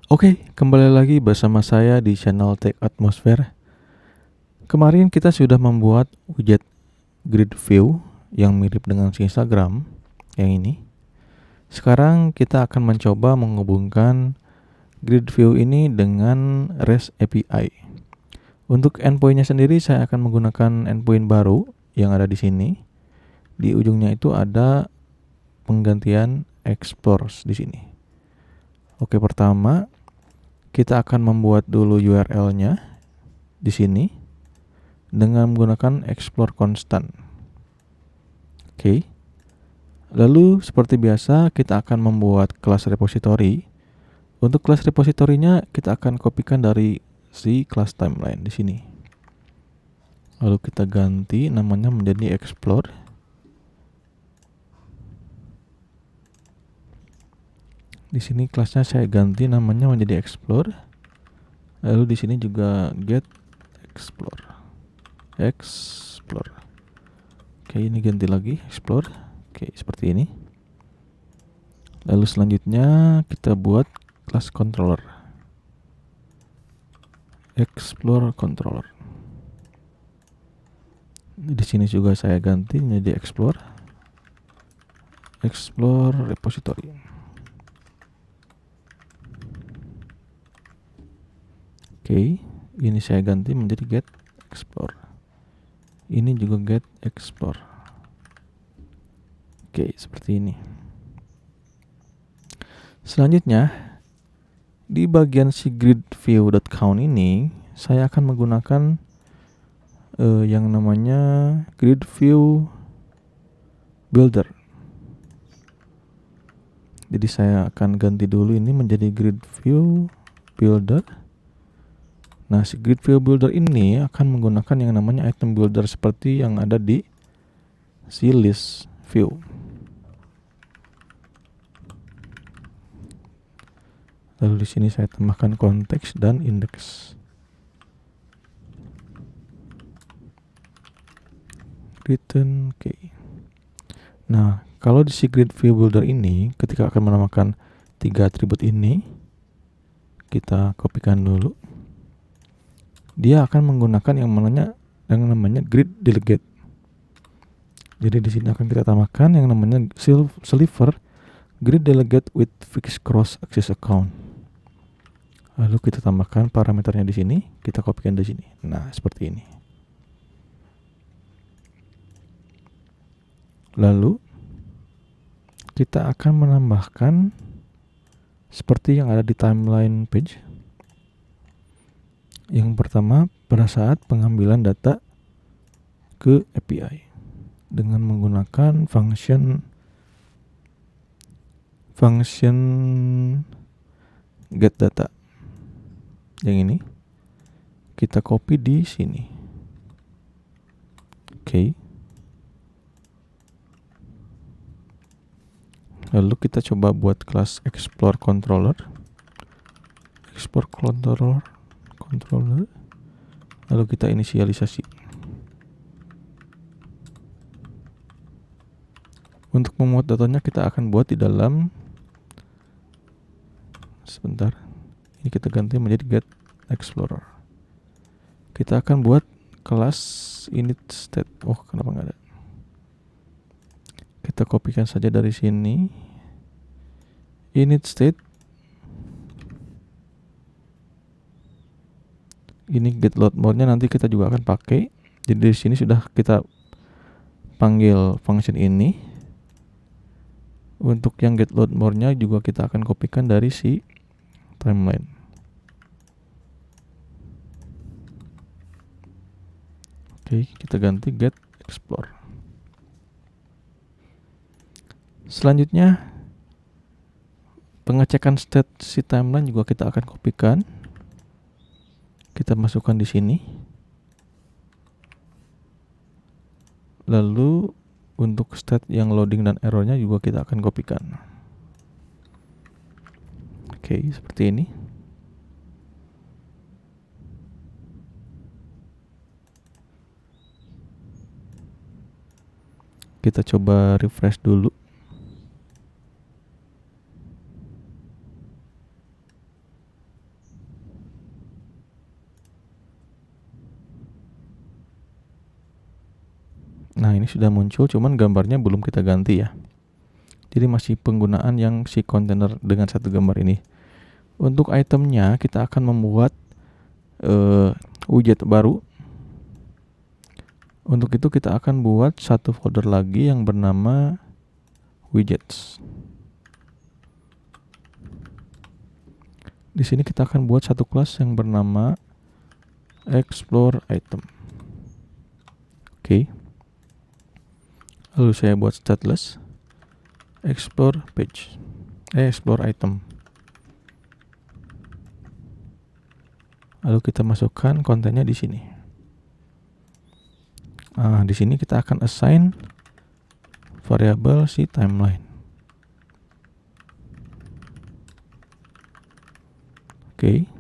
Oke, kembali lagi bersama saya di channel Tech Atmosphere. Kemarin kita sudah membuat widget grid view yang mirip dengan Instagram yang ini. Sekarang kita akan mencoba menghubungkan grid view ini dengan REST API. Untuk endpointnya sendiri saya akan menggunakan endpoint baru yang ada di sini. Di ujungnya itu ada penggantian explores di sini. Oke, pertama kita akan membuat dulu URL-nya di sini dengan menggunakan explore constant. Oke. Lalu seperti biasa kita akan membuat kelas repository. Untuk kelas repositorinya kita akan kopikan dari si kelas timeline di sini. Lalu kita ganti namanya menjadi explore. Di sini kelasnya saya ganti namanya menjadi explore. Lalu di sini juga get explore. Explore. Oke, ini ganti lagi explore. Oke, seperti ini. Lalu selanjutnya kita buat kelas controller. Explore controller. Di sini juga saya ganti menjadi explore. Explore repository. Oke, ini saya ganti menjadi get explore. Ini juga get explore. Oke, seperti ini. Selanjutnya di bagian si grid view.count ini saya akan menggunakan yang namanya grid view builder. Jadi saya akan ganti dulu ini menjadi grid view builder. Nah, si grid view builder ini akan menggunakan yang namanya item builder seperti yang ada di si list view. Lalu di sini saya tambahkan konteks dan index. Return key. Nah, kalau di si grid view builder ini ketika akan menambahkan 3 atribut ini, kita kopikan dulu. Dia akan menggunakan yang namanya grid delegate. Jadi di sini akan kita tambahkan yang namanya sliver grid delegate with fixed cross access account. Lalu kita tambahkan parameternya di sini, kita kopikan di sini. Nah, seperti ini. Lalu kita akan menambahkan seperti yang ada di timeline page. Yang pertama, pada saat pengambilan data ke API dengan menggunakan function get data. Yang ini kita copy di sini. Oke. Lalu kita coba buat kelas explore controller. Explore controller. Lalu kita inisialisasi. Untuk memuat datanya kita akan buat di dalam sebentar. Ini kita ganti menjadi get explorer. Kita akan buat kelas init state. Oh, kenapa nggak ada? Kita kopikan saja dari sini. Init state. Ini get load mode-nya nanti kita juga akan pakai. Jadi di sini sudah kita panggil function ini. Untuk yang get load mode-nya juga kita akan kopikan dari si timeline. Oke, kita ganti get explore. Selanjutnya pengecekan state si timeline juga kita akan kopikan. Kita masukkan di sini. Lalu untuk state yang loading dan errornya juga kita akan kopikan. Oke, seperti ini. Kita coba refresh dulu. Nah, ini sudah muncul, cuman gambarnya belum kita ganti ya. Jadi masih penggunaan yang si kontainer dengan satu gambar ini. Untuk itemnya kita akan membuat widget baru. Untuk itu kita akan buat satu folder lagi yang bernama widgets. Di sini kita akan buat satu kelas yang bernama explore item. Oke. Lalu saya buat stateless explore page. Explore item. Lalu kita masukkan kontennya di sini. Nah, di sini kita akan assign variabel si timeline. Oke.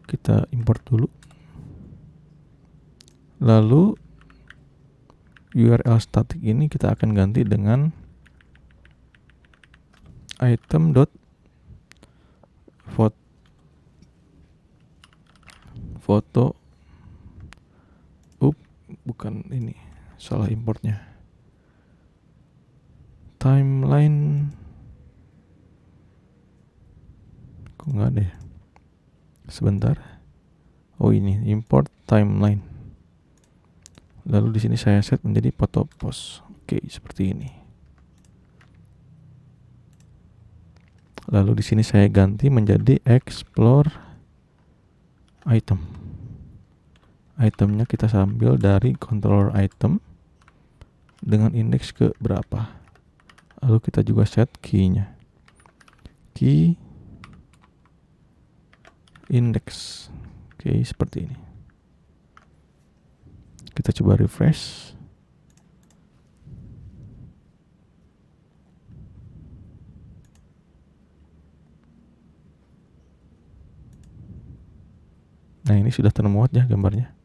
Kita import dulu. Lalu URL static ini kita akan ganti dengan item.foto. Bukan ini, salah importnya. Timeline. Kok nggak ada ya? Sebentar. Oh, ini import timeline. Lalu di sini saya set menjadi foto post. Oke, seperti ini. Lalu di sini saya ganti menjadi explore item. Itemnya kita sambil dari controller item dengan indeks ke berapa. Lalu kita juga set key-nya. Key index. Oke, seperti ini. Kita coba refresh. Nah, ini sudah termuat ya gambarnya.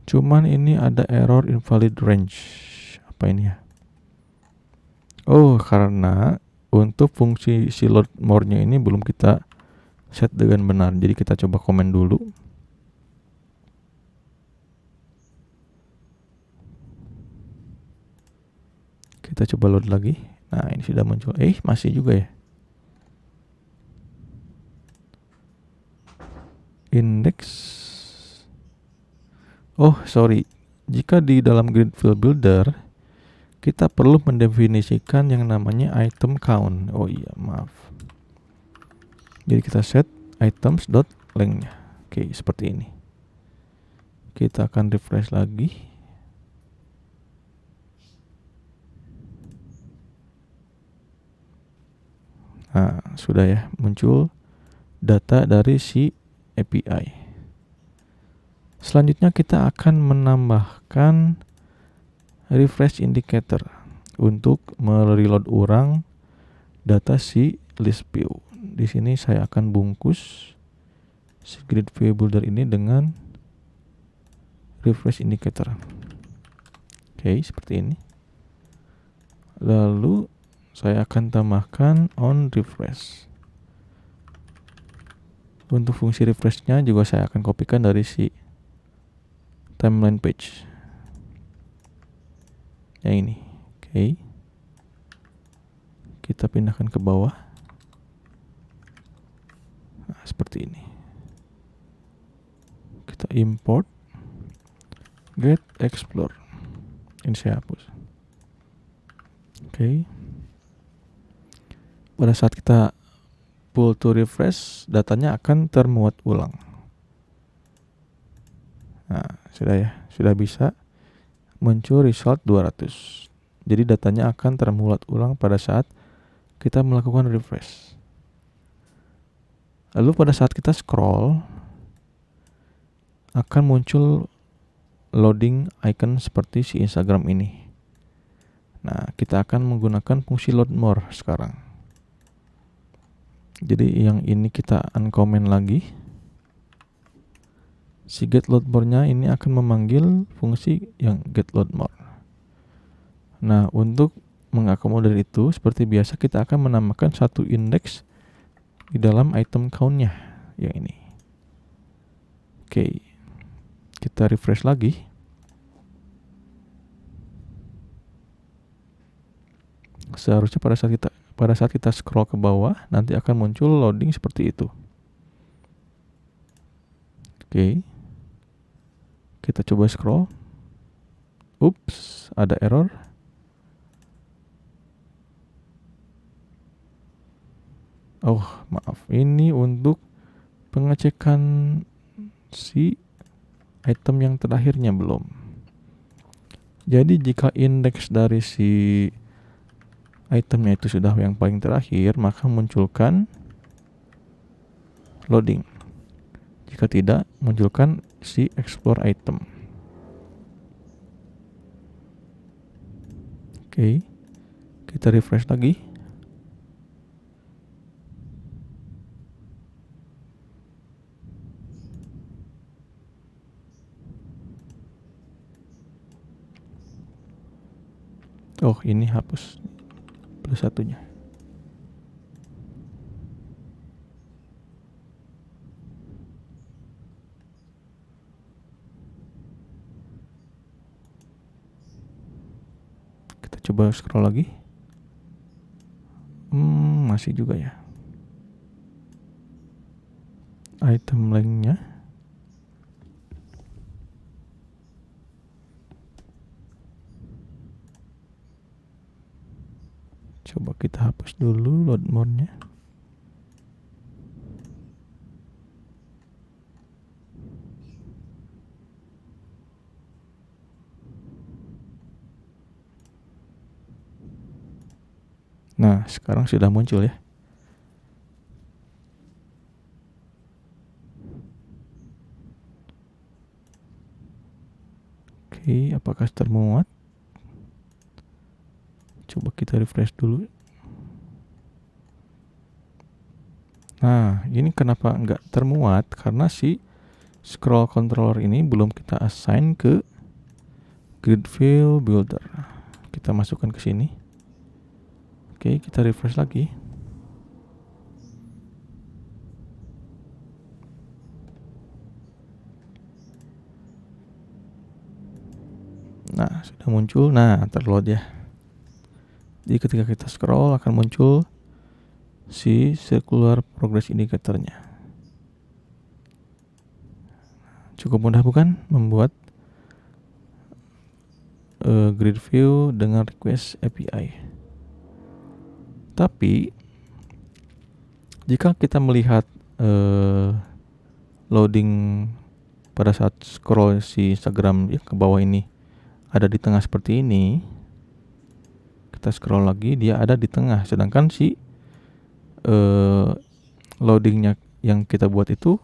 Cuman ini ada error invalid range. Apa ini ya? Oh, karena untuk fungsi si load more-nya ini belum kita set dengan benar. Jadi kita coba komen dulu. Kita coba load lagi. Nah, ini sudah muncul. Masih juga ya. Index. Oh, sorry. Jika di dalam grid fill builder kita perlu mendefinisikan yang namanya item count. Oh iya, maaf. Jadi kita set items.length-nya. Oke, seperti ini. Kita akan refresh lagi. Nah, sudah ya, muncul data dari si API. Selanjutnya kita akan menambahkan refresh indicator untuk mereload ulang data si list view. Di sini saya akan bungkus si grid view builder ini dengan refresh indicator. Oke, seperti ini. Lalu saya akan tambahkan on refresh. Untuk fungsi refresh-nya juga saya akan kopikan dari si timeline page. Yang ini. Oke. Kita pindahkan ke bawah. Nah, seperti ini. Kita import get explore. Ini saya hapus. Oke. Pada saat kita pull to refresh, datanya akan termuat ulang. Nah, sudah bisa muncul result 200. Jadi datanya akan termuat ulang pada saat kita melakukan refresh. Lalu pada saat kita scroll akan muncul loading icon seperti si Instagram ini. Nah, kita akan menggunakan fungsi load more sekarang. Jadi yang ini kita uncomment lagi. Si get load more-nya ini akan memanggil fungsi yang get load more. Nah, untuk mengakomodir itu seperti biasa kita akan menambahkan satu indeks di dalam item count-nya yang ini. Oke. Kita refresh lagi. seharusnya pada saat kita scroll ke bawah nanti akan muncul loading seperti itu. Oke. Kita coba scroll. Ups, ada error. Oh, maaf. Ini untuk pengecekan si item yang terakhirnya belum. Jadi jika indeks dari si itemnya itu sudah yang paling terakhir, maka munculkan loading. Jika tidak, munculkan si explore item. Oke, kita refresh lagi. Oh, ini hapus plus satunya. Kita coba scroll lagi. Masih juga ya. Item lainnya. Coba kita hapus dulu load more-nya. Nah, sekarang sudah muncul ya. Oke, apakah termuat? Coba kita refresh dulu. Nah, ini kenapa nggak termuat? Karena si scroll controller ini belum kita assign ke grid fill builder. Kita masukkan ke sini. Oke, kita refresh lagi. Nah, sudah muncul. Nah, terload ya. Jadi ketika kita scroll akan muncul si circular progress indicator-nya. Cukup mudah bukan membuat grid view dengan request API. Tapi jika kita melihat loading pada saat scroll si Instagram yang ke bawah ini ada di tengah seperti ini, kita scroll lagi dia ada di tengah, sedangkan si loadingnya yang kita buat itu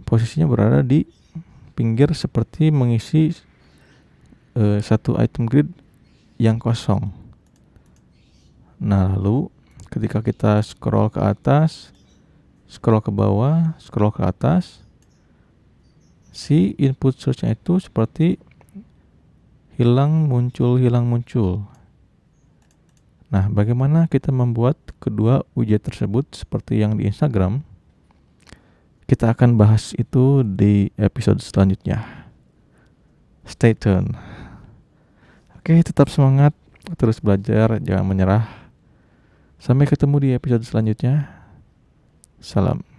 posisinya berada di pinggir seperti mengisi satu item grid yang kosong. Nah, lalu ketika kita scroll ke atas, scroll ke bawah, scroll ke atas, si input search-nya itu seperti hilang muncul. Nah, bagaimana kita membuat kedua widget tersebut seperti yang di Instagram? Kita akan bahas itu di episode selanjutnya. Stay tune. Oke, tetap semangat, terus belajar, jangan menyerah. Sampai ketemu di episode selanjutnya. Salam.